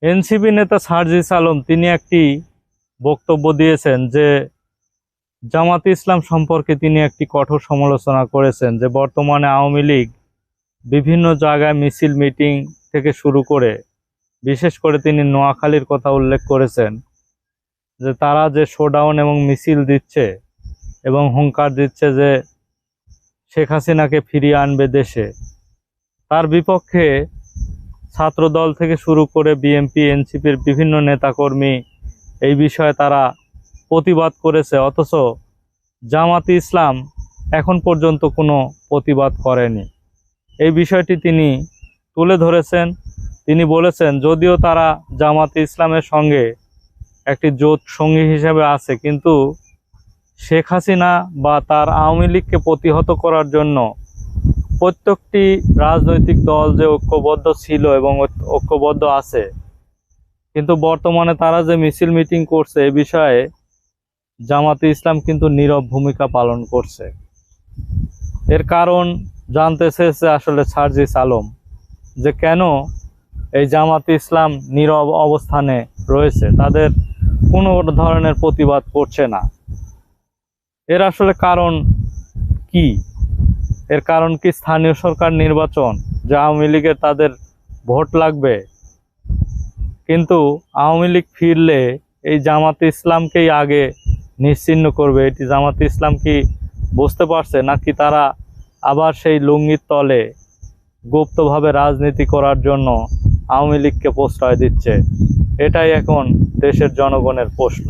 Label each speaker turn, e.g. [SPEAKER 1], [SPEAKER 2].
[SPEAKER 1] NCP নেতা সার্জিস আলম তিনি একটি বক্তব্য দিয়েছেন যে জামাতে ইসলাম সম্পর্কে তিনি একটি কঠোর সমালোচনা করেছেন যে বর্তমানে আওয়ামী লীগ বিভিন্ন জায়গায় মিছিল মিটিং থেকে শুরু করে বিশেষ করে তিনি নোয়াখালীর কথা উল্লেখ করেছেন যে তারা যে শোডাউন এবং মিছিল দিচ্ছে এবং হুঙ্কার দিচ্ছে যে শেখ হাসিনাকে ফিরিয়ে আনবে দেশে, তার বিপক্ষে ছাত্রদল থেকে শুরু করে বিএনপি এনসিপির বিভিন্ন নেতাকর্মী এই বিষয়ে তারা প্রতিবাদ করেছে, অথচ জামাতে ইসলাম এখন পর্যন্ত কোনো প্রতিবাদ করেনি। এই বিষয়টি তিনি তুলে ধরেছেন। তিনি বলেছেন যদিও তারা জামাতে ইসলামের সঙ্গে একটি জোট সঙ্গী হিসেবে আছে, কিন্তু শেখ হাসিনা বা তার আওয়ামী লীগকে প্রতিহত করার জন্য প্রত্যেকটি রাজনৈতিক দল যে ঐক্যবদ্ধ ছিল এবং ঐক্যবদ্ধ আছে, কিন্তু বর্তমানে তারা যে মিছিল মিটিং করছে এ বিষয়ে জামাতে ইসলাম কিন্তু নীরব ভূমিকা পালন করছে। এর কারণ জানতে চেয়েছে আসলে সার্জিস আলম যে কেন এই জামাতে ইসলাম নীরব অবস্থানে রয়েছে, তাদের কোনো ধরনের প্রতিবাদ করছে না। এর আসলে কারণ কি? এর কারণ কি স্থানীয় সরকার নির্বাচন, যে আওয়ামী লীগের তাদের ভোট লাগবে, কিন্তু আওয়ামী লীগ ফিরলে এই জামাতে ইসলামকেই আগে নিশ্চিহ্ন করবে, এটি জামাতে ইসলাম কি বুঝতে পারছে, নাকি তারা আবার সেই লুঙ্গির তলে গুপ্তভাবে রাজনীতি করার জন্য আওয়ামী লীগকে প্রশ্রয় দিচ্ছে? এটাই এখন দেশের জনগণের প্রশ্ন।